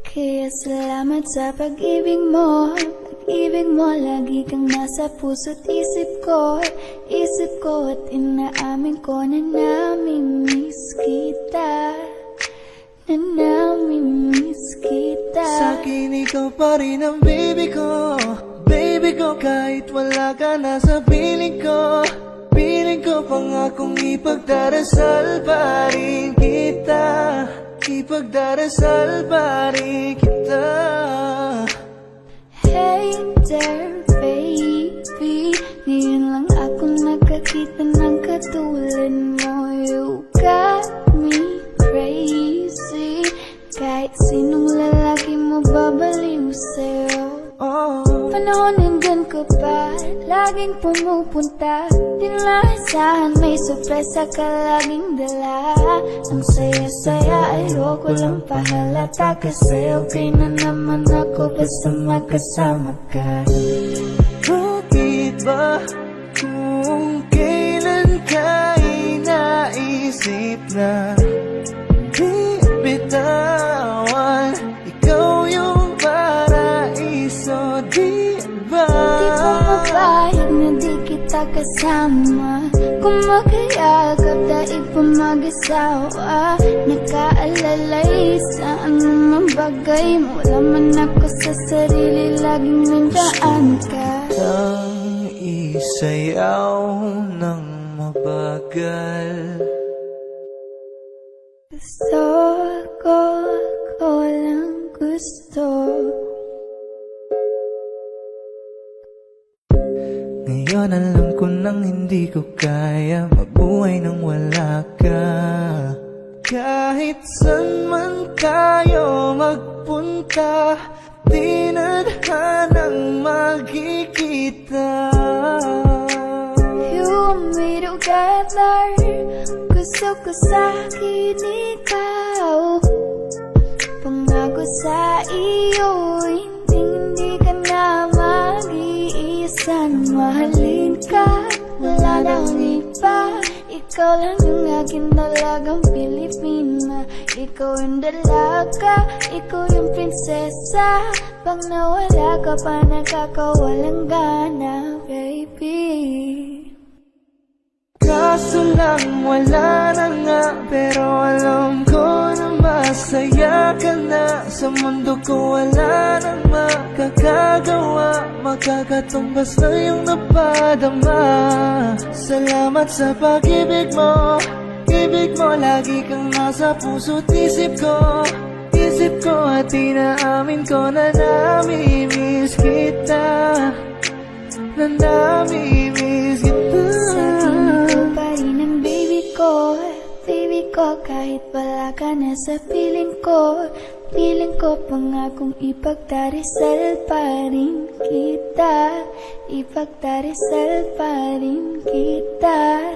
Kaya salamat sa pag-ibig mo. Pag-ibig mo, lagi kang nasa puso't isip ko. Isip ko at inaamin ko na namimiss kita. Na namimiss kita. Sa'kin ikaw pa rin ang baby ko. Baby ko, kahit wala ka na sa piling ko. Piling ko pangakong ipagdarasal pa rin kita. Ipagdarasal pa rin kita. Hey there, baby, ngayon lang ako nakakita ng katulad mo. You got me crazy. Kahit sinong lalaki mo babaliw sa'yo. Panahon nandun ko pa, laging pumupunta. Di naasahan may sorpresa ka laging dala. Ang saya-saya ayoko lang pahalata. Kasi okay na naman ako basta magkasama ka. Bakit ba kung kailan ka inaisip na di bitawan? Ikaw yung paraiso, di ba? Di ko mapayag na di kita kasama. Kung makayagap daig pa mag-asawa. Nakaalalay sa anumang bagay. Wala man ako sa sarili, laging nandaan ka. Ang isayaw ng mabagal. Gusto ko, ako lang gusto. Ngayon alam ko nang hindi ko kaya mabuhay nang wala ka. Kahit saan man tayo magpunta, di nadhanang magkikita. You and me together, gusto ko sa'kin ikaw. Pangako sa iyo, hindi ka na mag-iisa. Mahalin ka, wala na akong iba. Ikaw lang yung aking dalagang Pilipina. Ikaw yung dalaga, ikaw yung prinsesa. Pag nawala ka pa, nakakawalang gana, baby. Kaso lang wala na nga, pero alam ko na masaya ka na. Sa mundo ko wala nang makakagawa. Makakatumbas na yung napadama. Salamat sa pag-ibig mo. Ibig mo, lagi kang nasa puso't isip ko. Isip ko at inaamin ko na namimiss kita. Na namimiss kita. Baby ko, kahit wala ka na sa piling ko. Piling ko pangakong ipagdarasal pa rin kita. Ipagdarasal pa rin kita.